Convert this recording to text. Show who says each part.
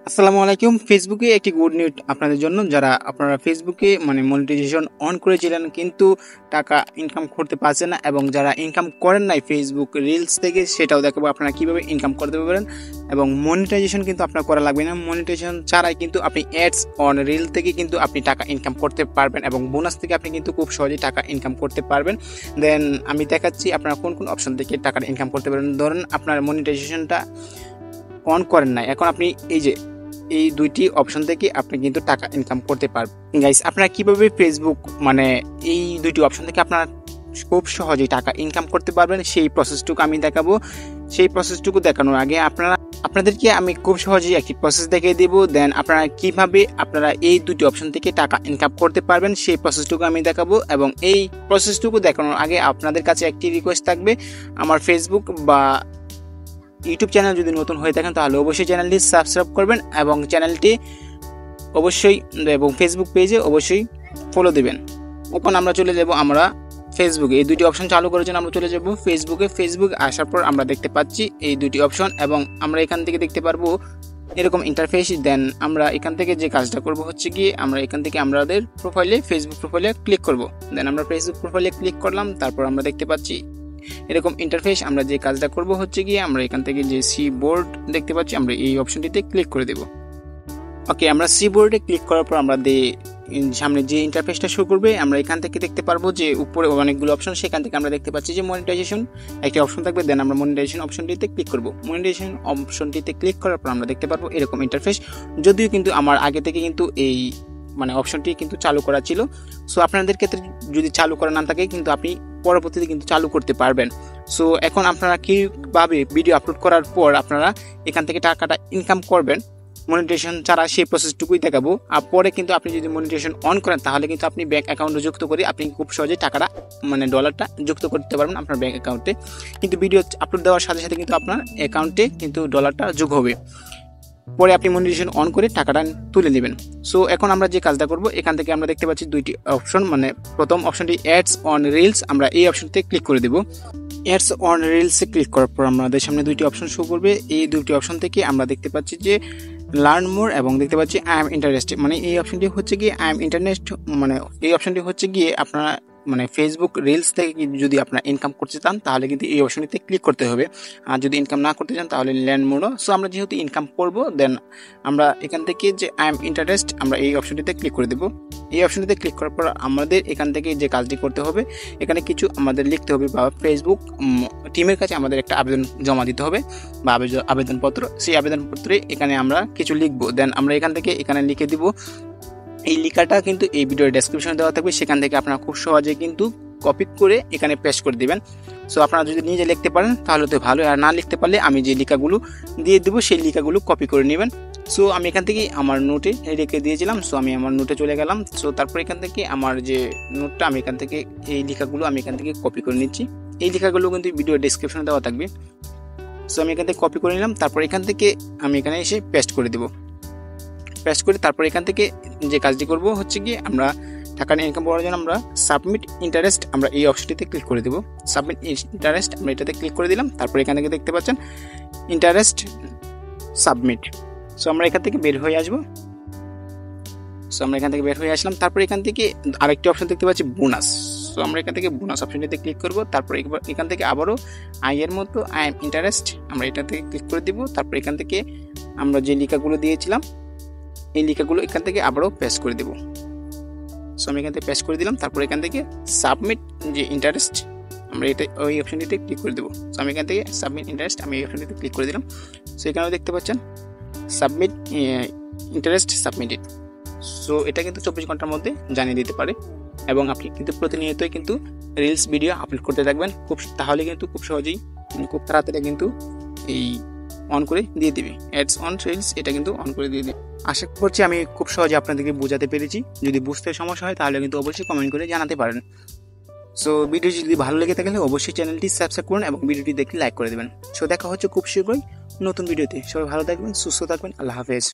Speaker 1: আসসালামু আলাইকুম। ফেসবুকে একটি গুড নিউজ আপনাদের জন্য, যারা আপনারা ফেসবুকে মনিটাইজেশন অন করেছিলেন কিন্তু টাকা ইনকাম করতে পারছেন না, এবং যারা ইনকাম করেন নাই ফেসবুক রিলস থেকে, সেটাও দেখাবো আপনারা কিভাবে ইনকাম করতে পারবেন। এবং মনিটাইজেশন কিন্তু আপনার করা লাগবে না, মনিটাইজেশন ছাড়াই কিন্তু আপনি অ্যাডস অন রিল থেকে কিন্তু আপনি টাকা ইনকাম করতে পারবেন, এবং বোনাস থেকে আপনি কিন্তু খুব সহজেই টাকা ইনকাম করতে পারবেন। দেন আমি দেখাচ্ছি আপনারা কোন কোন অপশন থেকে টাকা ইনকাম করতে পারবেন। ধরেন আপনার মনিটাইজেশনটা অন করেন নাই, এখন আপনি এই দুইটি অপশন থেকে আপনি কিন্তু টাকা ইনকাম করতে পারবেন। গাইস, আপনারা কিভাবে ফেসবুক এই দুইটি অপশন থেকে আপনারা খুব সহজেই টাকা ইনকাম করতে পারবেন সেই প্রসেসটুকু আমি দেখাবো। সেই প্রসেসটুকু দেখানোর আগে আপনাদেরকে আমি খুব সহজেই একটি প্রসেস দেখিয়ে দিব। দেন আপনারা কিভাবে এই দুটি অপশন থেকে টাকা ইনকাম করতে পারবেন সেই প্রসেসটুকু আমি দেখাবো। এবং এই প্রসেসটুকু দেখানোর আগে আপনাদের কাছে একটি রিকোয়েস্ট থাকবে, আমার ফেসবুক বা ইউটিউব চ্যানেল যদি নতুন হয়ে থাকেন তাহলে অবশ্যই চ্যানেলটি সাবস্ক্রাইব করবেন, এবং চ্যানেলটি অবশ্যই এবং ফেসবুক পেজে অবশ্যই ফলো দিবেন। এখন আমরা চলে যাব ফেসবুকে। এই দুটি অপশন চালু করার জন্য আমরা চলে যাব ফেসবুক আসার পর আমরা দেখতে পাচ্ছি এই দুটি অপশন, এবং আমরা এখান থেকে দেখতে পারবো এরকম ইন্টারফেস। দেন আমরা এখান থেকে যে কাজটা করব হচ্ছে গিয়ে আমরা এখান থেকে আমাদের ফেসবুক প্রোফাইলে ক্লিক করব। দেন আমরা ফেসবুক প্রোফাইলে ক্লিক করলাম, তারপর আমরা দেখতে পাচ্ছি এরকম ইন্টারফেস। আমরা যে কাজটা করব হচ্ছে গিয়ে আমরা এখান থেকে যে সি বোর্ড দেখতে পাচ্ছি আমরা এই অপশনটিতে ক্লিক করে দেব। ওকে, আমরা সি বোর্ডে ক্লিক করার পর আমরা সামনে যে ইন্টারফেসটা শো করবে আমরা এখান থেকে দেখতে পারবো যে উপরে অনেকগুলো অপশন, সেখান থেকে আমরা দেখতে পাচ্ছি যে মনিটাইজেশন একটি অপশন থাকবে। দেন আমরা মনিটাইজেশন অপশনটিতে ক্লিক করব। মনিটাইজেশন অপশনটিতে ক্লিক করার পর আমরা দেখতে পারবো এরকম ইন্টারফেস, যদিও কিন্তু আমার আগে থেকে কিন্তু এই অপশনটি কিন্তু চালু করা ছিল। সো আপনাদের ক্ষেত্রে যদি চালু করা না থাকে কিন্তু আপনি পরবর্তীতে কিন্তু চালু করতে পারবেন। সো এখন আপনারা কিভাবে ভিডিও আপলোড করার পর আপনারা এখান থেকে টাকাটা ইনকাম করবেন মনিটাইজেশন ছাড়া সেই প্রসেসটুকুই দেখাবো। আর পরে কিন্তু আপনি যদি মনিটাইজেশন অন করেন তাহলে কিন্তু আপনি ব্যাংক অ্যাকাউন্টে যুক্ত করে আপনি খুব সহজেই টাকাটা ডলারটা যুক্ত করতে পারবেন আপনার ব্যাংক অ্যাকাউন্টে। কিন্তু ভিডিও আপলোড দেওয়ার সাথে সাথে কিন্তু আপনার অ্যাকাউন্টে কিন্তু ডলারটা যোগ হবে, পরে আপনি মনিটাইজেশন অন করে টাকাটা তুলে নেবেন। সো এখন আমরা যে কাজটা করব, এখান থেকে আমরা দেখতে পাচ্ছি দুইটি অপশন, প্রথম অপশনটি অ্যাডস অন রিলস, আমরা এই অপশনতে ক্লিক করে দেব। অ্যাডস অন রিলসে ক্লিক করার পর আমাদের সামনে দুইটি অপশন শো করবে। এই দুইটি অপশন থেকে আমরা দেখতে পাচ্ছি যে লার্ন মোর, এবং দেখতে পাচ্ছি আই এম ইন্টারেস্টেড। এই অপশনটি হচ্ছে গিয়ে আই এম ইন্টারেস্ট, এই অপশনটি হচ্ছে গিয়ে আপনারা ফেসবুক রিলস থেকে যদি আপনারা ইনকাম করতে চান তাহলে কিন্তু এই অপশনটিতে ক্লিক করতে হবে। আর যদি ইনকাম না করতে চান তাহলে লার্ন মোর। সো আমরা যেহেতু ইনকাম করব, দেন আমরা এখান থেকে যে আই এম ইন্টারেস্ট আমরা এই অপশনটিতে ক্লিক করে দেবো। এই অপশনটিতে ক্লিক করার পর আমাদের এখান থেকে যে কাজটি করতে হবে, এখানে কিছু আমাদের লিখতে হবে, বা ফেসবুক টিমের কাছে আমাদের একটা আবেদন জমা দিতে হবে বা আবেদনপত্র। সেই আবেদনপত্রে এখানে আমরা কিছু লিখবো। দেন আমরা এখান থেকে এখানে লিখে দিব। এই লেখাটা কিন্তু এই ভিডিওর ডেসক্রিপশনে দেওয়া থাকবে, সেখান থেকে আপনারা খুব সহজে কিন্তু কপি করে এখানে পেস্ট করে দিবেন। সো আপনারা যদি নিজে লিখতে পারেন তাহলে তো ভালো, আর না লিখতে পারলে আমি যে লেখাগুলো দিয়ে দেবো সেই লেখাগুলো কপি করে নেবেন। সো আমি এখান থেকে আমার নোটে রেখে দিয়েছিলাম, সো আমি আমার নোটে চলে গেলাম। সো তারপর এখান থেকে আমার যে নোটটা আমি এখান থেকে এই লেখাগুলো আমি এখান থেকে কপি করে নিচ্ছি। এই লেখাগুলো কিন্তু ভিডিও ডেসক্রিপশনে দেওয়া থাকবে। সো আমি এখান থেকে কপি করে নিলাম, তারপর এখান থেকে আমি এখানে এসে পেস্ট করে দেবো। পেস্ট করে তারপর এখান থেকে যে কাজটি করব হচ্ছে গিয়ে আমরা টাকা ইনকাম করার জন্য আমরা সাবমিট ইন্টারেস্ট আমরা এই অপশনটিতে ক্লিক করে দেবো। সাবমিট ইন্টারেস্ট আমরা এটাতে ক্লিক করে দিলাম। তারপর এখান থেকে দেখতে পাচ্ছেন ইন্টারেস্ট সাবমিট। সো আমরা এখান থেকে বের হয়ে আসবো। সো আমরা এখান থেকে বের হয়ে আসলাম। তারপর এখান থেকে আরেকটি অপশন দেখতে পাচ্ছি বোনাস। সো আমরা এখান থেকে বোনাস অপশনটিতে ক্লিক করব। তারপর এখান থেকে আবারও আই এর মতো আই এম ইন্টারেস্ট আমরা এটা থেকে ক্লিক করে দিব। তারপর এখান থেকে আমরা যে লেখাগুলো দিয়েছিলাম এই লেখাগুলো এখান থেকে আবারও পেস্ট করে দেব। সো আমি এখান থেকে পেস্ট করে দিলাম। তারপর এখান থেকে সাবমিট যে ইন্টারেস্ট আমরা এটা ওই অপশনটিতে ক্লিক করে দেবো। সো আমি এখান থেকে সাবমিট ইন্টারেস্ট আমি এই অপশনটিতে ক্লিক করে দিলাম। সো এখানেও দেখতে পাচ্ছেন সাবমিট ইন্টারেস্ট সাবমিটেড। সো এটা কিন্তু 24 ঘন্টার মধ্যে জানিয়ে দিতে পারে, এবং আপনি কিন্তু প্রতিনিয়তই কিন্তু রিলস ভিডিও আপলোড করতে থাকবেন তাহলে কিন্তু খুব সহজেই খুব তাড়াতাড়ি কিন্তু এই অন করে দিয়ে দিবে। অ্যাডস অন রিলস এটা কিন্তু অন করে দিয়ে দিবে। আশা করছি আমি খুব সহজে আপনাদেরকে বোঝাতে পেরেছি। যদি বুঝতে সমস্যা হয় তাহলে কিন্তু অবশ্যই কমেন্ট করে জানাতে পারেন। সো ভিডিও যদি ভালো লেগে থাকলে অবশ্যই চ্যানেলটি সাবস্ক্রাইব করুন এবং ভিডিওটি দেখলে লাইক করে দেবেন। সো দেখা হচ্ছে খুব শীঘ্রই নতুন ভিডিওতে। সবাই ভালো থাকবেন, সুস্থ থাকবেন। আল্লাহ হাফেজ।